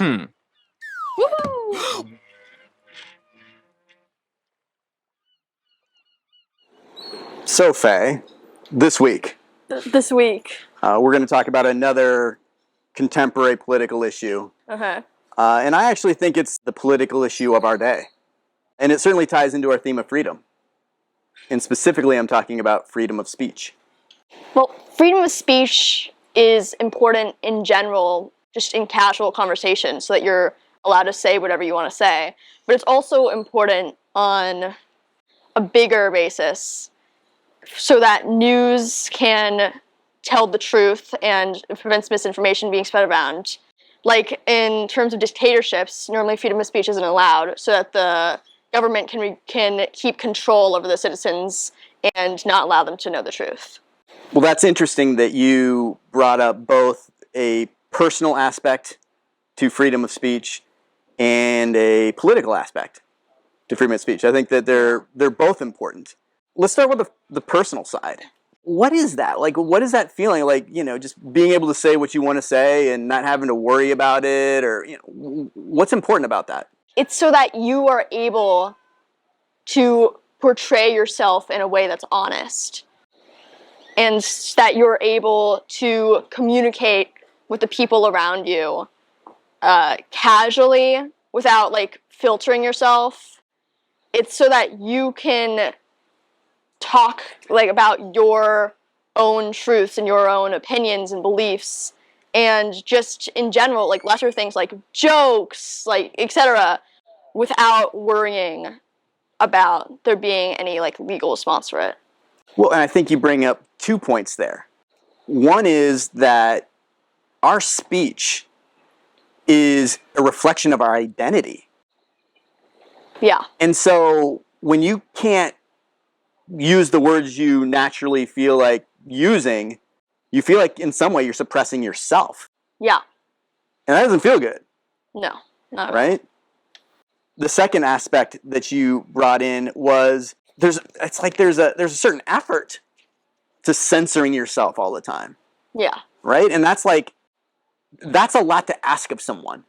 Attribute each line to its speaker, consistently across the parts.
Speaker 1: Woohoo!
Speaker 2: So, Fay, this week,
Speaker 3: This week.
Speaker 2: we're going to talk about another contemporary political issue.
Speaker 3: Okay.
Speaker 2: And I actually think it's the political issue of our day. And it certainly ties into our theme of freedom. And specifically, I'm talking about freedom of speech.
Speaker 3: Well, freedom of speech is important in general, just in casual conversation, so that you're allowed to say whatever you want to say. But it's also important on a bigger basis, so that news can tell the truth and it prevents misinformation being spread around. Like in terms of dictatorships, normally freedom of speech isn't allowed, so that the government can keep control over the citizens and not allow them to know the truth.
Speaker 2: Well, that's interesting that you brought up both a personal aspect to freedom of speech and a political aspect to freedom of speech. I think that they're both important. Let's start with the personal side. What is that? Like, what is that feeling? Like, just being able to say what you want to say and not having to worry about it, or, what's important about that?
Speaker 3: It's so that you are able to portray yourself in a way that's honest, and that you're able to communicate with the people around you casually without filtering yourself. It's so that you can talk about your own truths and your own opinions and beliefs, and just in general lesser things like jokes, etc., without worrying about there being any legal response for it.
Speaker 2: Well, and I think you bring up 2 points there. One is that our speech is a reflection of our identity.
Speaker 3: Yeah.
Speaker 2: And so when you can't use the words you naturally feel like using, you feel like in some way you're suppressing yourself.
Speaker 3: Yeah.
Speaker 2: And that doesn't feel good.
Speaker 3: No, not at all.
Speaker 2: Right? The second aspect that you brought in was there's a certain effort to censoring yourself all the time.
Speaker 3: Yeah.
Speaker 2: Right? And that's a lot to ask of someone,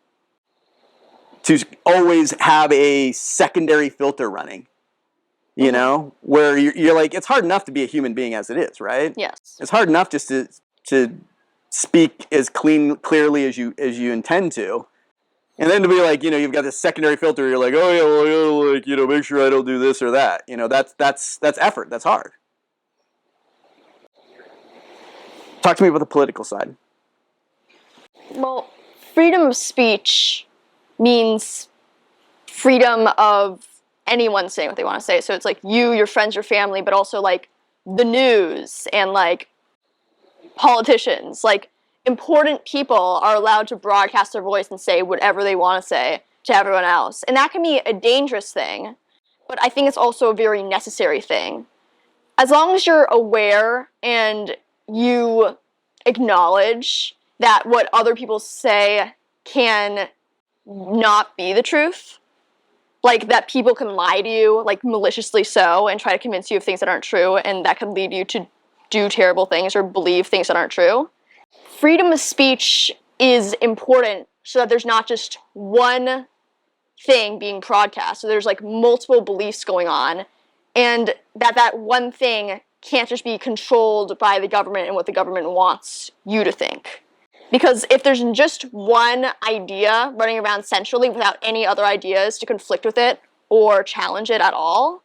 Speaker 2: to always have a secondary filter running. Where you're like, it's hard enough to be a human being as it is, right?
Speaker 3: Yes.
Speaker 2: It's hard enough just to speak as clearly as you intend to, and then to be like, you've got this secondary filter. You're like, oh yeah, well, make sure I don't do this or that. That's effort. That's hard. Talk to me about the political side.
Speaker 3: Well, freedom of speech means freedom of anyone saying what they want to say. So it's you, your friends, your family, but also the news and politicians. Important people are allowed to broadcast their voice and say whatever they want to say to everyone else. And that can be a dangerous thing, but I think it's also a very necessary thing. As long as you're aware and you acknowledge that what other people say can not be the truth, that people can lie to you, maliciously so, and try to convince you of things that aren't true, and that could lead you to do terrible things or believe things that aren't true. Freedom of speech is important so that there's not just one thing being broadcast. So there's multiple beliefs going on, and that one thing can't just be controlled by the government and what the government wants you to think. Because if there's just one idea running around centrally without any other ideas to conflict with it or challenge it at all,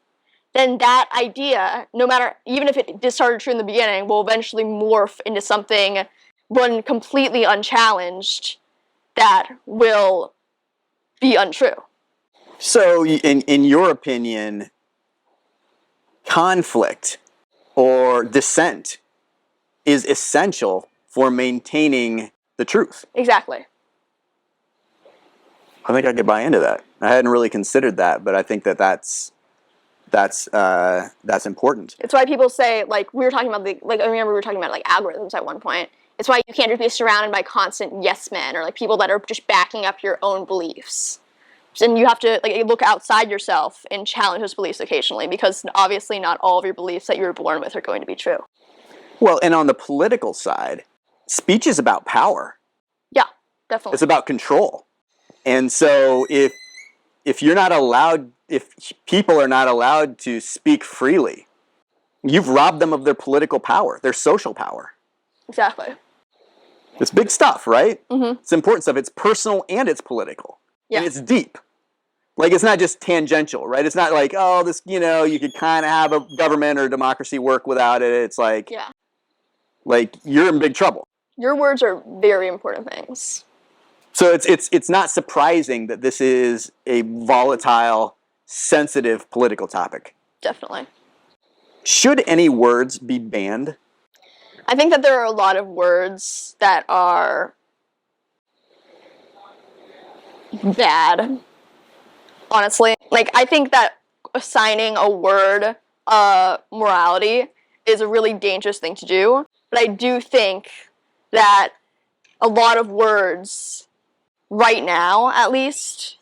Speaker 3: then that idea, even if it started true in the beginning, will eventually morph into something one completely unchallenged that will be untrue.
Speaker 2: So, in your opinion, conflict or dissent is essential for maintaining the truth.
Speaker 3: Exactly.
Speaker 2: I think I could buy into that. I hadn't really considered that, but I think that's important.
Speaker 3: It's why people say, we were talking about I remember we were talking about algorithms at one point. It's why you can't just be surrounded by constant yes men or people that are just backing up your own beliefs. And you have to look outside yourself and challenge those beliefs occasionally, because obviously not all of your beliefs that you were born with are going to be true.
Speaker 2: Well, and on the political side, speech is about power.
Speaker 3: Yeah, definitely.
Speaker 2: It's about control. And so if you're not allowed, if people are not allowed to speak freely, you've robbed them of their political power, their social power.
Speaker 3: Exactly.
Speaker 2: It's big stuff, right?
Speaker 3: Mm-hmm.
Speaker 2: It's important stuff. It's personal and it's political.
Speaker 3: Yeah.
Speaker 2: And it's deep. Like, it's not just tangential, right? It's not like, oh, this, you could kind of have a government or democracy work without it. It's like,
Speaker 3: Yeah.
Speaker 2: like, you're in big trouble.
Speaker 3: Your words are very important things.
Speaker 2: So it's not surprising that this is a volatile, sensitive political topic.
Speaker 3: Definitely.
Speaker 2: Should any words be banned?
Speaker 3: I think that there are a lot of words that are bad, honestly. Like, I think that assigning a word morality is a really dangerous thing to do. But I do think that a lot of words, right now at least,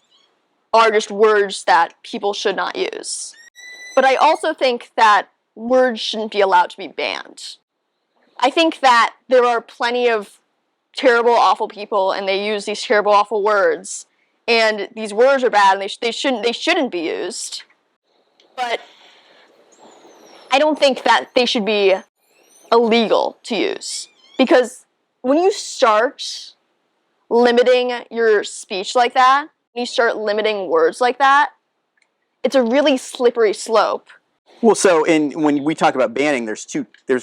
Speaker 3: are just words that people should not use. But I also think that words shouldn't be allowed to be banned. I think that there are plenty of terrible, awful people, and they use these terrible, awful words, and these words are bad, and they shouldn't be used. But I don't think that they should be illegal to use, because when you start limiting your speech like that, when you start limiting words like that, it's a really slippery slope.
Speaker 2: Well, so when we talk about banning, there's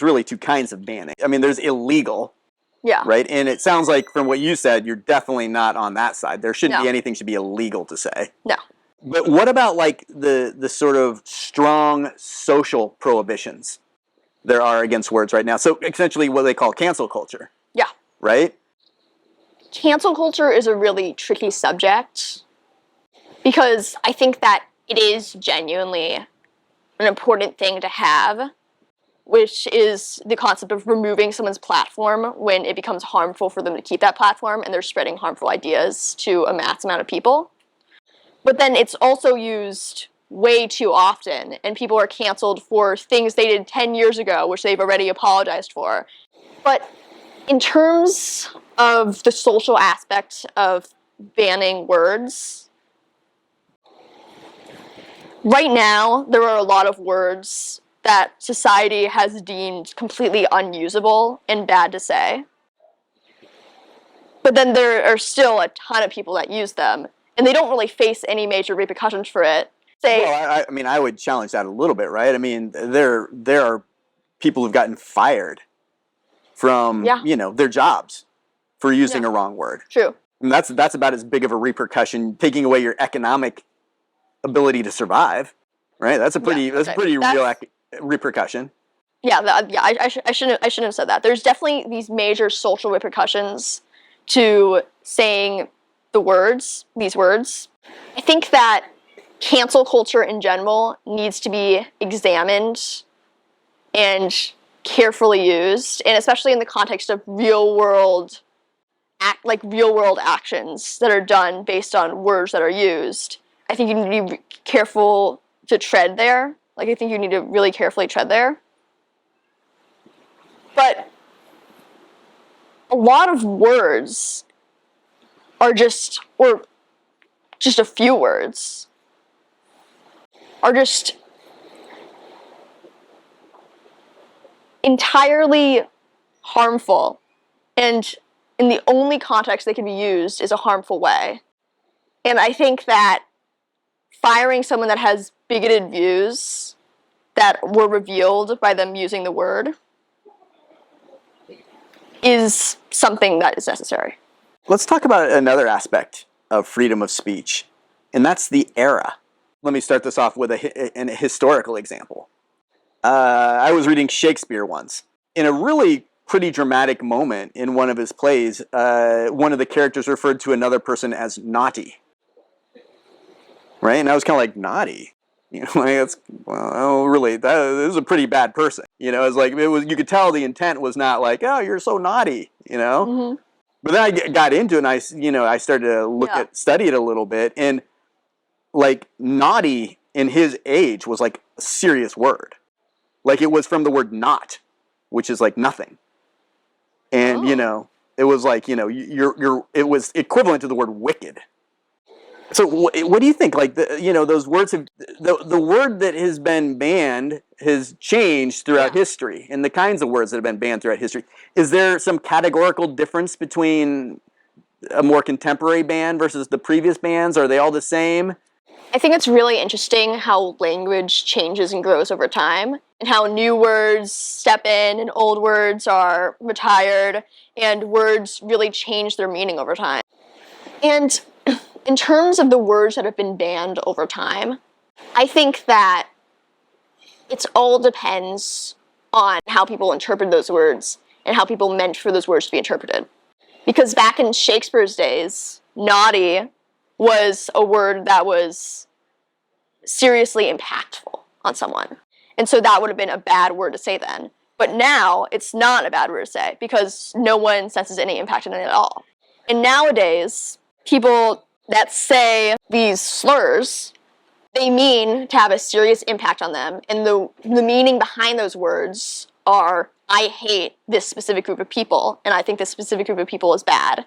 Speaker 2: really two kinds of banning. I mean, there's illegal,
Speaker 3: Yeah.
Speaker 2: right? And it sounds like from what you said, you're definitely not on that side. There shouldn't be anything should be illegal to say.
Speaker 3: No.
Speaker 2: But what about like the sort of strong social prohibitions there are against words right now? So essentially what they call cancel culture.
Speaker 3: Yeah.
Speaker 2: Right?
Speaker 3: Cancel culture is a really tricky subject because I think that it is genuinely an important thing to have, which is the concept of removing someone's platform when it becomes harmful for them to keep that platform and they're spreading harmful ideas to a mass amount of people. But then it's also used way too often, and people are canceled for things they did 10 years ago, which they've already apologized for. But in terms of the social aspect of banning words, right now, there are a lot of words that society has deemed completely unusable and bad to say. But then there are still a ton of people that use them, and they don't really face any major repercussions for it.
Speaker 2: Well, I mean, I would challenge that a little bit, right? I mean, there are people who've gotten fired from, their jobs for using a wrong word.
Speaker 3: True.
Speaker 2: And that's about as big of a repercussion, taking away your economic ability to survive, right? That's a pretty real repercussion.
Speaker 3: Yeah, I shouldn't have said that. There's definitely these major social repercussions to saying these words. I think that cancel culture in general needs to be examined and carefully used, and especially in the context of real world actions that are done based on words that are used. I think you need to be careful to tread there. Like, I think you need to really carefully tread there. But a lot of words are just a few words, are just entirely harmful, and in the only context they can be used is a harmful way. And I think that firing someone that has bigoted views that were revealed by them using the word is something that is necessary.
Speaker 2: Let's talk about another aspect of freedom of speech, and that's the era. Let me start this off with a historical example. I was reading Shakespeare once. In a really pretty dramatic moment in one of his plays, one of the characters referred to another person as naughty. Right? And I was kind of like, naughty? Really, that is a pretty bad person. It's like, you could tell the intent was not like, oh, you're so naughty,
Speaker 3: Mm-hmm.
Speaker 2: But then I got into it, and I started to study it a little bit, and like naughty in his age was like a serious word. Like, it was from the word not, which is like nothing. And, it was like, it was equivalent to the word wicked. So what do you think? Like those words have the word that has been banned has changed throughout history, and the kinds of words that have been banned throughout history. Is there some categorical difference between a more contemporary ban versus the previous bans? Are they all the same?
Speaker 3: I think it's really interesting how language changes and grows over time, and how new words step in and old words are retired, and words really change their meaning over time. And in terms of the words that have been banned over time, I think that it all depends on how people interpret those words and how people meant for those words to be interpreted. Because back in Shakespeare's days, naughty was a word that was seriously impactful on someone. And so that would have been a bad word to say then. But now, it's not a bad word to say, because no one senses any impact in it at all. And nowadays, people that say these slurs, they mean to have a serious impact on them. And the meaning behind those words are, I hate this specific group of people, and I think this specific group of people is bad.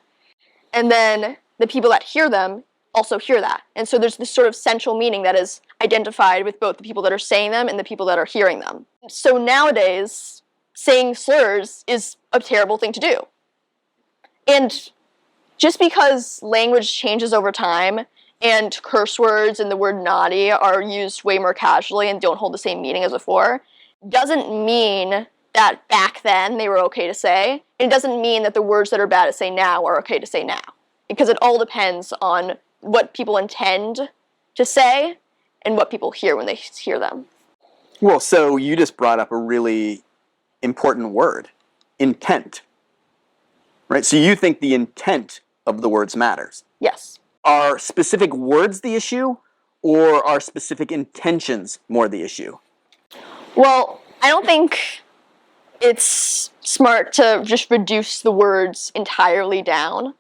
Speaker 3: And then the people that hear them also hear that. And so there's this sort of central meaning that is identified with both the people that are saying them and the people that are hearing them. So nowadays, saying slurs is a terrible thing to do. And just because language changes over time and curse words and the word naughty are used way more casually and don't hold the same meaning as before, doesn't mean that back then they were okay to say. It doesn't mean that the words that are bad to say now are okay to say now. Because it all depends on what people intend to say and what people hear when they hear them.
Speaker 2: Well, so you just brought up a really important word, intent. Right? So you think the intent of the words matters.
Speaker 3: Yes.
Speaker 2: Are specific words the issue, or are specific intentions more the issue?
Speaker 3: Well, I don't think it's smart to just reduce the words entirely down.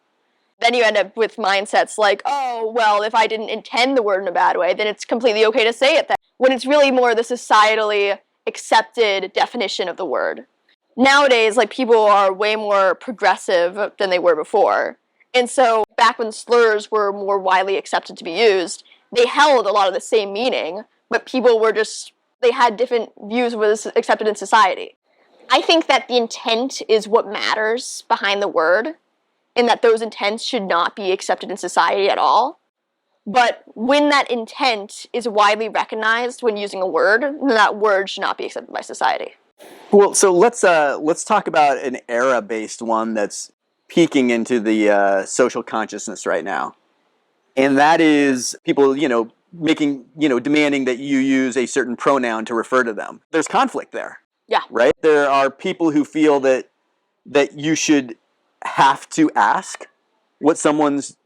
Speaker 3: Then you end up with mindsets like, oh, well, if I didn't intend the word in a bad way, then it's completely okay to say it then. When it's really more the societally accepted definition of the word. Nowadays, like, people are way more progressive than they were before. And so back when slurs were more widely accepted to be used, they held a lot of the same meaning, but people were just, they had different views of what was accepted in society. I think that the intent is what matters behind the word, and that those intents should not be accepted in society at all. But when that intent is widely recognized when using a word, then that word should not be accepted by society.
Speaker 2: Well, so let's talk about an era-based one that's peeking into the social consciousness right now, and that is people, demanding that you use a certain pronoun to refer to them. There's conflict there.
Speaker 3: Yeah.
Speaker 2: Right? There are people who feel that you should have to ask what someone's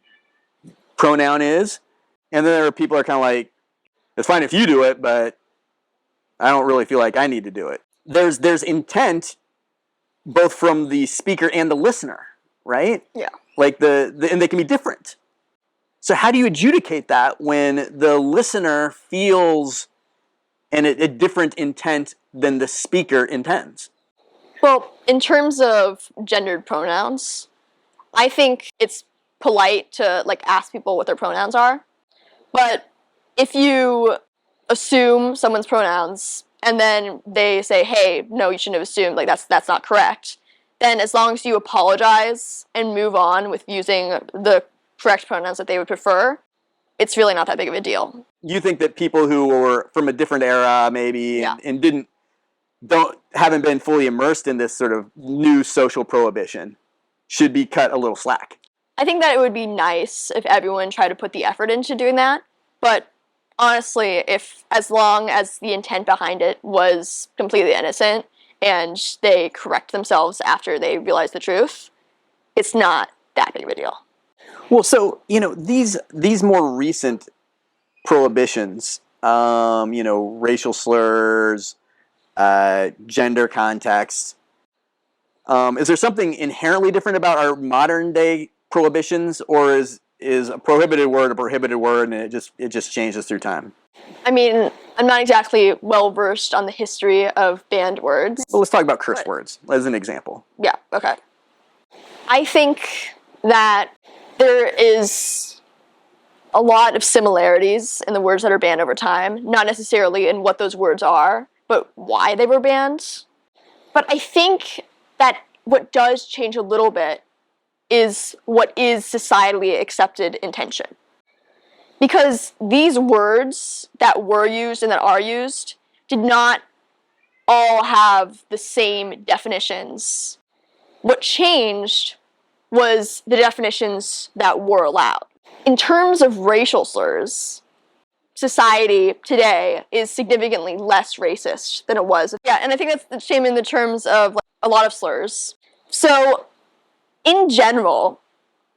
Speaker 2: pronoun is, and then there are people who are kind of like, it's fine if you do it, but I don't really feel like I need to do it. There's intent both from the speaker and the listener, right?
Speaker 3: Yeah.
Speaker 2: Like and they can be different. So how do you adjudicate that when the listener feels a different intent than the speaker intends?
Speaker 3: Well, in terms of gendered pronouns, I think it's polite to ask people what their pronouns are. But if you assume someone's pronouns and then they say, hey, no, you shouldn't have assumed, that's not correct, then as long as you apologize and move on with using the correct pronouns that they would prefer, it's really not that big of a deal.
Speaker 2: You think that people who were from a different era maybe and haven't been fully immersed in this sort of new social prohibition should be cut a little slack?
Speaker 3: I think that it would be nice if everyone tried to put the effort into doing that, but honestly, as long as the intent behind it was completely innocent and they correct themselves after they realize the truth, it's not that big of a deal.
Speaker 2: Well, so, these more recent prohibitions, racial slurs, gender context, is there something inherently different about our modern day prohibitions, or is a prohibited word a prohibited word and it just changes through time?
Speaker 3: I mean, I'm not exactly well versed on the history of banned words.
Speaker 2: Well, let's talk about curse words as an example.
Speaker 3: Yeah, okay. I think that there is a lot of similarities in the words that are banned over time, not necessarily in what those words are, but why they were banned. But I think that what does change a little bit is what is societally accepted intention. Because these words that were used and that are used did not all have the same definitions. What changed was the definitions that were allowed. In terms of racial slurs, society today is significantly less racist than it was. Yeah, and I think that's the same in the terms of like, a lot of slurs. So, in general,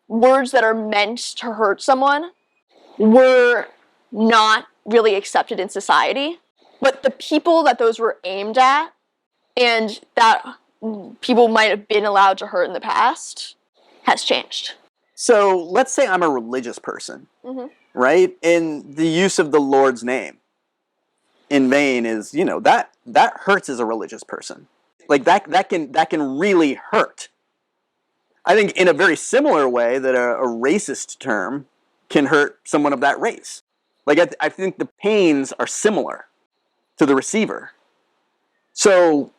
Speaker 3: words that are meant to hurt someone were not really accepted in society, but the people that those were aimed at and that people might have been allowed to hurt in the past has changed.
Speaker 2: So let's say I'm a religious person, right? And the use of the Lord's name in vain is, that hurts as a religious person. Like that can really hurt. I think in a very similar way that a racist term can hurt someone of that race. Like I think the pains are similar to the receiver. So,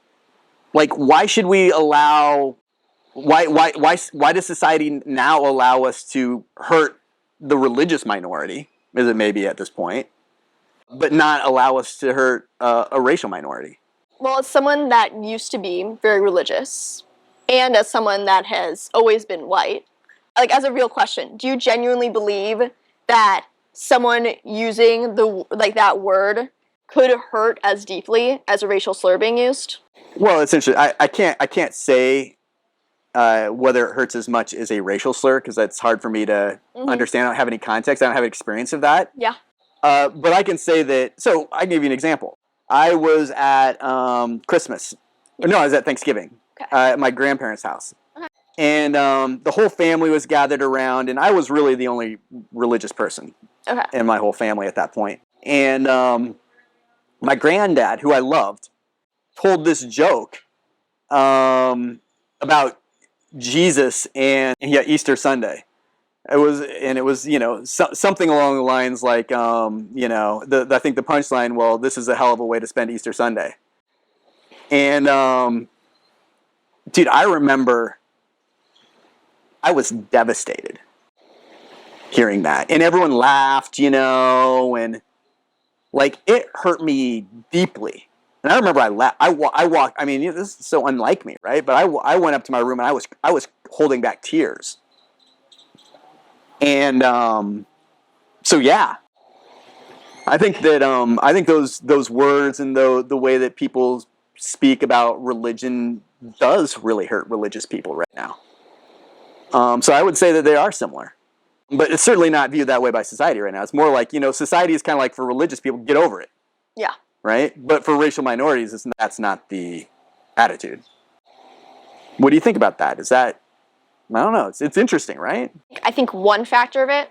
Speaker 2: like, why should we allow? Why does society now allow us to hurt the religious minority, as it may be at this point, but not allow us to hurt a racial minority?
Speaker 3: Well, as someone that used to be very religious, and as someone that has always been white, like as a real question, do you genuinely believe that someone using that word could hurt as deeply as a racial slur being used?
Speaker 2: Well, essentially, I can't say whether it hurts as much as a racial slur, because that's hard for me to understand. I don't have any context. I don't have any experience of that.
Speaker 3: Yeah.
Speaker 2: But I can say that, so I can give you an example. I was at Christmas. No, I was at Thanksgiving at my grandparents' house. Okay. And the whole family was gathered around, and I was really the only religious person in my whole family at that point. And my granddad, who I loved, told this joke about Jesus and Easter Sunday. It was something along the lines like I think the punchline, well, this is a hell of a way to spend Easter Sunday. And dude, I remember I was devastated hearing that, and everyone laughed, and like it hurt me deeply. And I remember I left. I walked. I mean, this is so unlike me, right? But I went up to my room and I was holding back tears. And so yeah, I think that those words and the way that people speak about religion does really hurt religious people right now. So I would say that they are similar, but it's certainly not viewed that way by society right now. It's more like society is kind of like, for religious people, get over it.
Speaker 3: Yeah.
Speaker 2: Right? But for racial minorities, that's not the attitude. What do you think about that? I don't know. It's interesting, right?
Speaker 3: I think one factor of it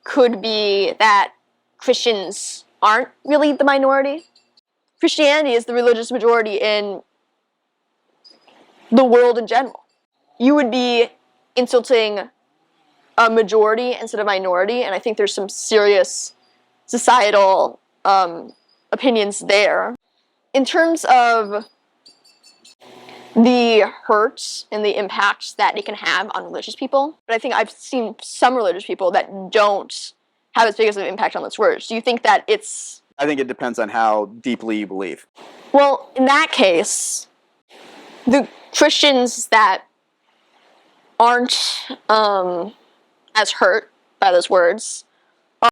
Speaker 3: could be that Christians aren't really the minority. Christianity is the religious majority in the world in general. You would be insulting a majority instead of minority, and I think there's some serious societal opinions there. In terms of the hurt and the impact that it can have on religious people, but I think I've seen some religious people that don't have as big of an impact on those words. Do you think that it's...
Speaker 2: I think it depends on how deeply you believe.
Speaker 3: Well, in that case, the Christians that aren't as hurt by those words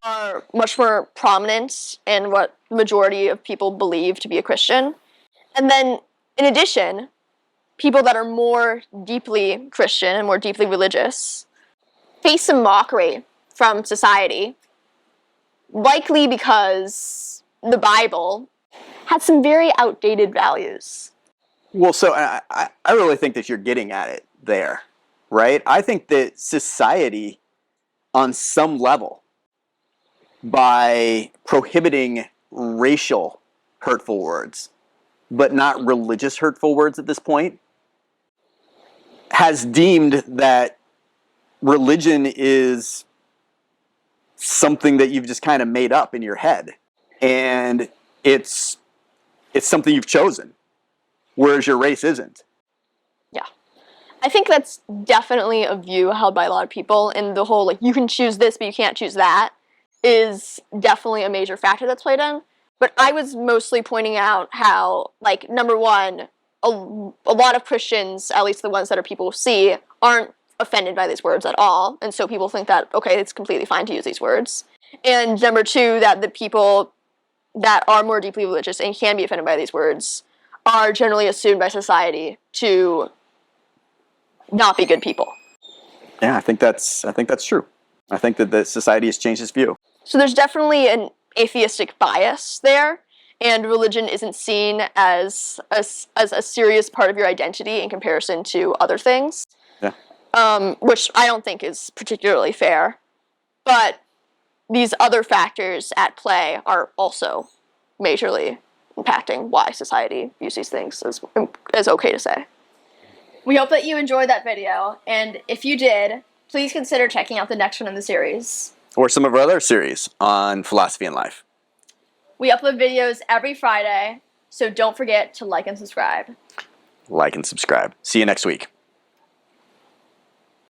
Speaker 3: are much more prominent in what the majority of people believe to be a Christian. And then, in addition, people that are more deeply Christian and more deeply religious face some mockery from society, likely because the Bible has some very outdated values.
Speaker 2: Well, so I really think that you're getting at it there, right? I think that society, on some level, by prohibiting racial hurtful words, but not religious hurtful words at this point, has deemed that religion is something that you've just kind of made up in your head, and it's something you've chosen, whereas your race isn't.
Speaker 3: Yeah. I think that's definitely a view held by a lot of people, and the whole, like, you can choose this, but you can't choose that, is definitely a major factor that's played in. But I was mostly pointing out how, like, number one, a lot of Christians, at least the ones that are people see, aren't offended by these words at all, and so people think that, okay, it's completely fine to use these words. And number two, that the people that are more deeply religious and can be offended by these words are generally assumed by society to not be good people.
Speaker 2: Yeah, I think that's true. I think that the society has changed its view.
Speaker 3: So there's definitely an atheistic bias there, and religion isn't seen as a serious part of your identity in comparison to other things.
Speaker 2: Yeah.
Speaker 3: Which I don't think is particularly fair. But these other factors at play are also majorly impacting why society views these things as okay to say. We hope that you enjoyed that video, and if you did, please consider checking out the next one in the series.
Speaker 2: Or some of our other series on philosophy and life.
Speaker 3: We upload videos every Friday, so don't forget to like and subscribe.
Speaker 2: Like and subscribe. See you next week.